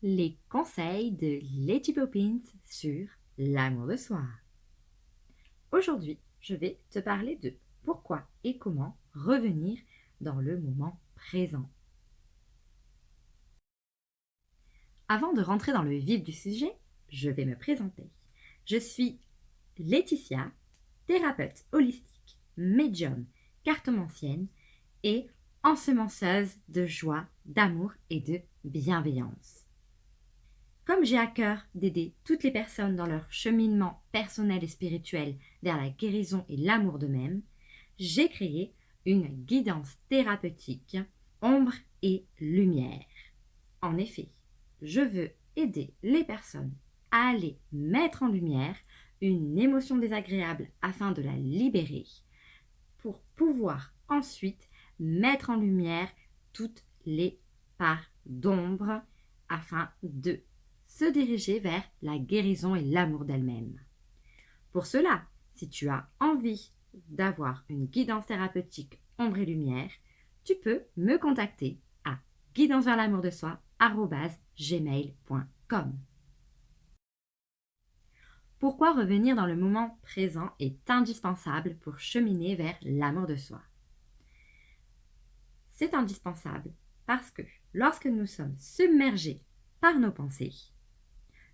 Les conseils de Lady Poppins sur l'amour de soi. Aujourd'hui, je vais te parler de pourquoi et comment revenir dans le moment présent. Avant de rentrer dans le vif du sujet, je vais me présenter. Je suis Laetitia, thérapeute holistique, médium, cartomancienne et ensemenceuse de joie, d'amour et de bienveillance. Comme j'ai à cœur d'aider toutes les personnes dans leur cheminement personnel et spirituel vers la guérison et l'amour d'eux-mêmes, j'ai créé une guidance thérapeutique ombre et lumière. En effet, je veux aider les personnes à aller mettre en lumière une émotion désagréable afin de la libérer pour pouvoir ensuite mettre en lumière toutes les parts d'ombre afin de se diriger vers la guérison et l'amour d'elle-même. Pour cela, si tu as envie d'avoir une guidance thérapeutique ombre et lumière, tu peux me contacter à guidanceverslamourdesoi@gmail.com. Pourquoi revenir dans le moment présent est indispensable pour cheminer vers l'amour de soi? C'est indispensable parce que lorsque nous sommes submergés par nos pensées,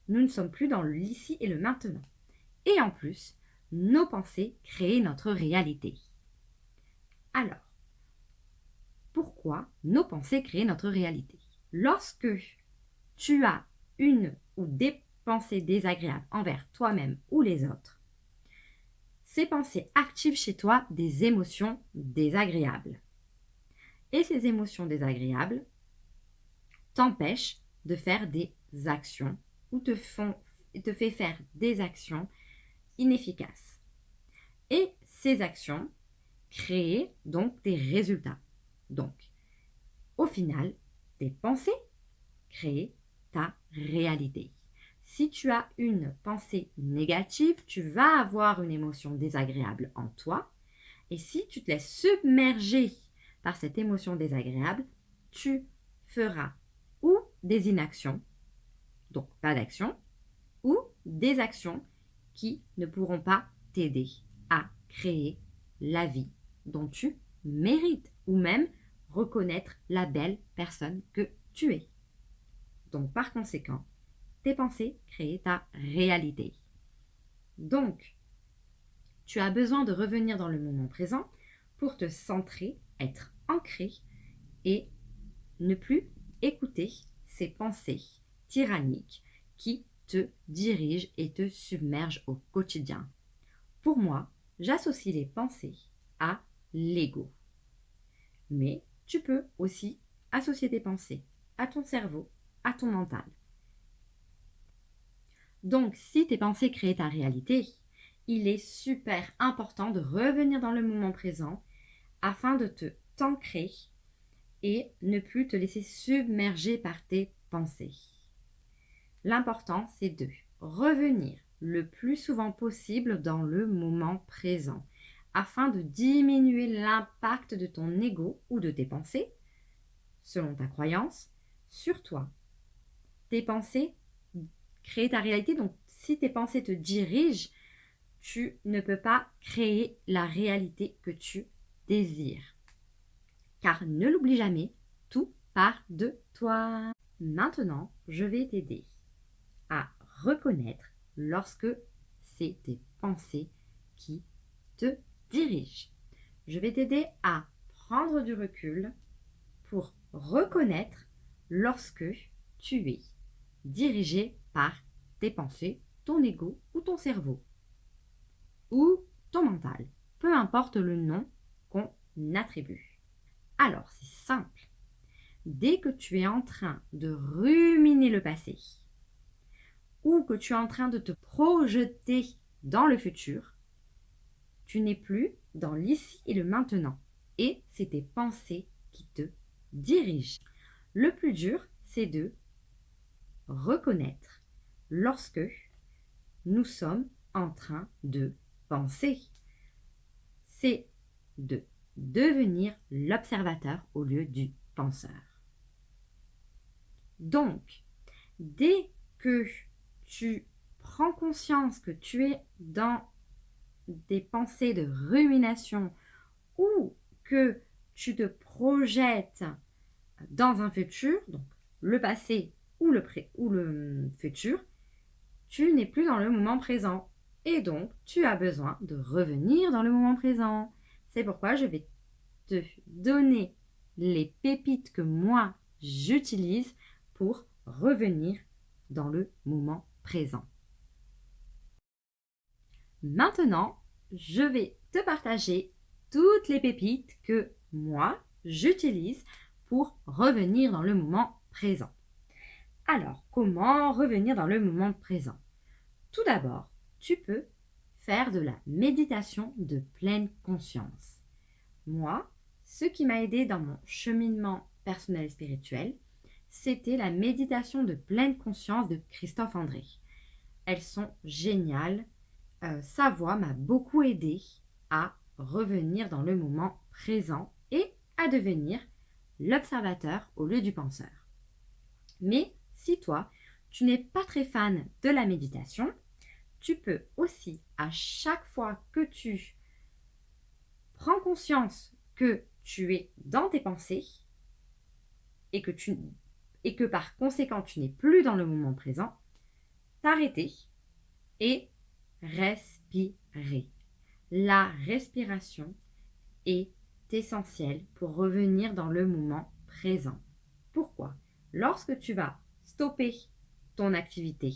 nous ne sommes plus dans l'ici et le maintenant. Et en plus, nos pensées créent notre réalité. Alors, pourquoi nos pensées créent notre réalité? Lorsque tu as une ou des pensées désagréables envers toi-même ou les autres, ces pensées activent chez toi des émotions désagréables. Et ces émotions désagréables t'empêchent de faire des actions ou te fait faire des actions inefficaces. Et ces actions créent donc des résultats. Donc, au final, tes pensées créent ta réalité. Si tu as une pensée négative, tu vas avoir une émotion désagréable en toi. Et si tu te laisses submerger par cette émotion désagréable, tu feras ou des inactions, donc pas d'action, ou des actions qui ne pourront pas t'aider à créer la vie dont tu mérites ou même reconnaître la belle personne que tu es. Donc par conséquent, tes pensées créent ta réalité. Donc, tu as besoin de revenir dans le moment présent pour te centrer, être ancré et ne plus écouter ces pensées tyranniques qui te dirigent et te submergent au quotidien. Pour moi, j'associe les pensées à l'ego. Mais tu peux aussi associer tes pensées à ton cerveau, à ton mental. Donc, si tes pensées créent ta réalité, il est super important de revenir dans le moment présent afin de te t'ancrer et ne plus te laisser submerger par tes pensées. L'important, c'est de revenir le plus souvent possible dans le moment présent afin de diminuer l'impact de ton ego ou de tes pensées, selon ta croyance, sur toi. Tes pensées créent ta réalité, donc si tes pensées te dirigent, tu ne peux pas créer la réalité que tu désires. Car ne l'oublie jamais, tout part de toi. Maintenant, je vais t'aider à reconnaître lorsque c'est tes pensées qui te dirigent. Je vais t'aider à prendre du recul pour reconnaître lorsque tu es dirigé par tes pensées, ton ego ou ton cerveau ou ton mental, peu importe le nom qu'on attribue. Alors, c'est simple. Dès que tu es en train de ruminer le passé ou que tu es en train de te projeter dans le futur, tu n'es plus dans l'ici et le maintenant. Et c'est tes pensées qui te dirigent. Le plus dur, c'est de reconnaître lorsque nous sommes en train de penser. C'est de devenir l'observateur au lieu du penseur. Donc, dès que tu prends conscience que tu es dans des pensées de rumination ou que tu te projettes dans un futur, donc le passé ou le futur, tu n'es plus dans le moment présent. Et donc, tu as besoin de revenir dans le moment présent. C'est pourquoi je vais te donner les pépites que moi, j'utilise pour revenir dans le moment présent. Maintenant, je vais te partager toutes les pépites que moi, j'utilise pour revenir dans le moment présent. Alors, comment revenir dans le moment présent? Tout d'abord, tu peux faire de la méditation de pleine conscience. Moi, ce qui m'a aidé dans mon cheminement personnel et spirituel, c'était la méditation de pleine conscience de Christophe André. Elles sont géniales. Sa voix m'a beaucoup aidé à revenir dans le moment présent et à devenir l'observateur au lieu du penseur. Mais si toi, tu n'es pas très fan de la méditation, tu peux aussi, à chaque fois que tu prends conscience que tu es dans tes pensées et que par conséquent tu n'es plus dans le moment présent, t'arrêter et respirer. La respiration est essentielle pour revenir dans le moment présent. Pourquoi? Lorsque tu vas stopper ton activité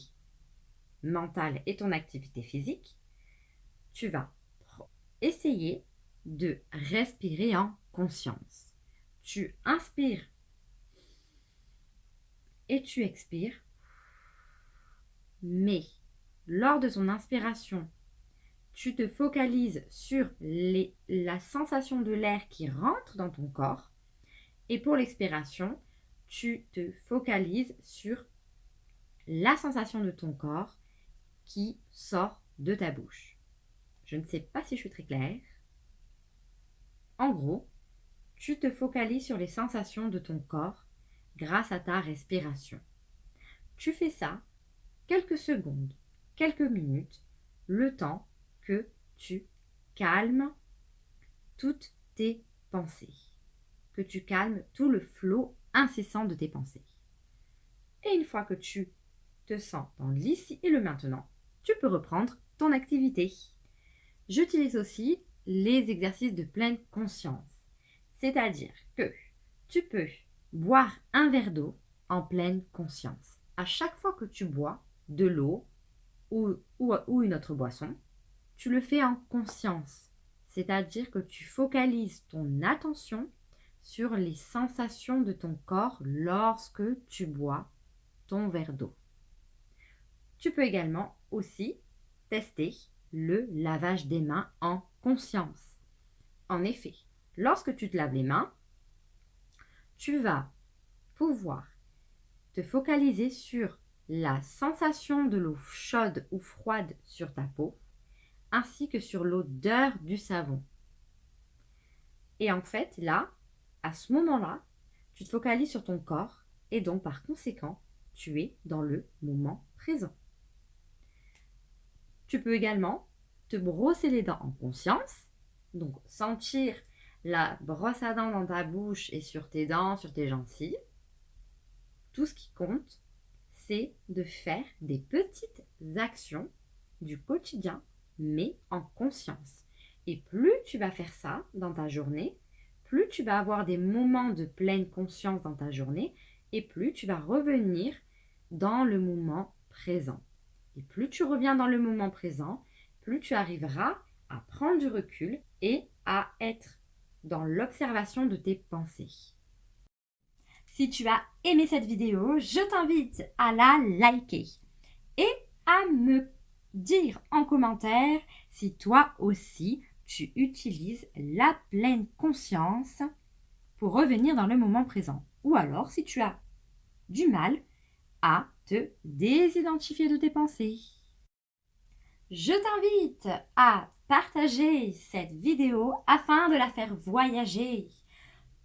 mentale et ton activité physique, tu vas essayer de respirer en conscience. Tu inspires et tu expires, mais lors de ton inspiration, tu te focalises sur la sensation de l'air qui rentre dans ton corps et pour l'expiration, tu te focalises sur la sensation de ton corps qui sort de ta bouche. Je ne sais pas si je suis très claire. En gros, tu te focalises sur les sensations de ton corps grâce à ta respiration. Tu fais ça quelques secondes, quelques minutes, le temps que tu calmes toutes tes pensées, que tu calmes tout le flot incessant de tes pensées. Et une fois que tu te sens dans l'ici et le maintenant, tu peux reprendre ton activité. J'utilise aussi les exercices de pleine conscience, c'est-à-dire que tu peux boire un verre d'eau en pleine conscience. À chaque fois que tu bois de l'eau ou une autre boisson, tu le fais en conscience, c'est-à-dire que tu focalises ton attention sur les sensations de ton corps lorsque tu bois ton verre d'eau. Tu peux également aussi tester le lavage des mains en conscience. En effet, lorsque tu te laves les mains, tu vas pouvoir te focaliser sur la sensation de l'eau chaude ou froide sur ta peau, ainsi que sur l'odeur du savon. Et en fait, là, à ce moment-là, tu te focalises sur ton corps et donc par conséquent, tu es dans le moment présent. Tu peux également te brosser les dents en conscience, donc sentir la brosse à dents dans ta bouche et sur tes dents, sur tes gencives. Tout ce qui compte, c'est de faire des petites actions du quotidien, mais en conscience. Et plus tu vas faire ça dans ta journée, plus tu vas avoir des moments de pleine conscience dans ta journée, et plus tu vas revenir dans le moment présent. Et plus tu reviens dans le moment présent, plus tu arriveras à prendre du recul et à être dans l'observation de tes pensées. Si tu as aimé cette vidéo, je t'invite à la liker et à me dire en commentaire si toi aussi tu utilises la pleine conscience pour revenir dans le moment présent. Ou alors si tu as du mal à te désidentifier de tes pensées. Je t'invite à partager cette vidéo afin de la faire voyager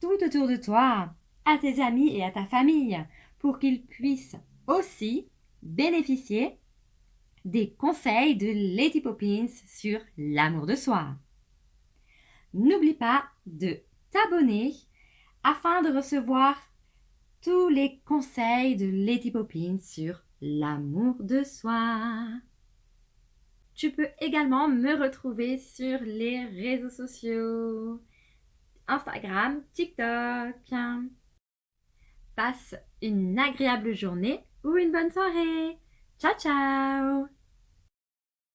tout autour de toi, à tes amis et à ta famille, pour qu'ils puissent aussi bénéficier des conseils de Lady Poppins sur l'amour de soi. N'oublie pas de t'abonner afin de recevoir tous les conseils de Lady Poppins sur l'amour de soi. Tu peux également me retrouver sur les réseaux sociaux, Instagram, TikTok. Passe une agréable journée ou une bonne soirée. Ciao ciao!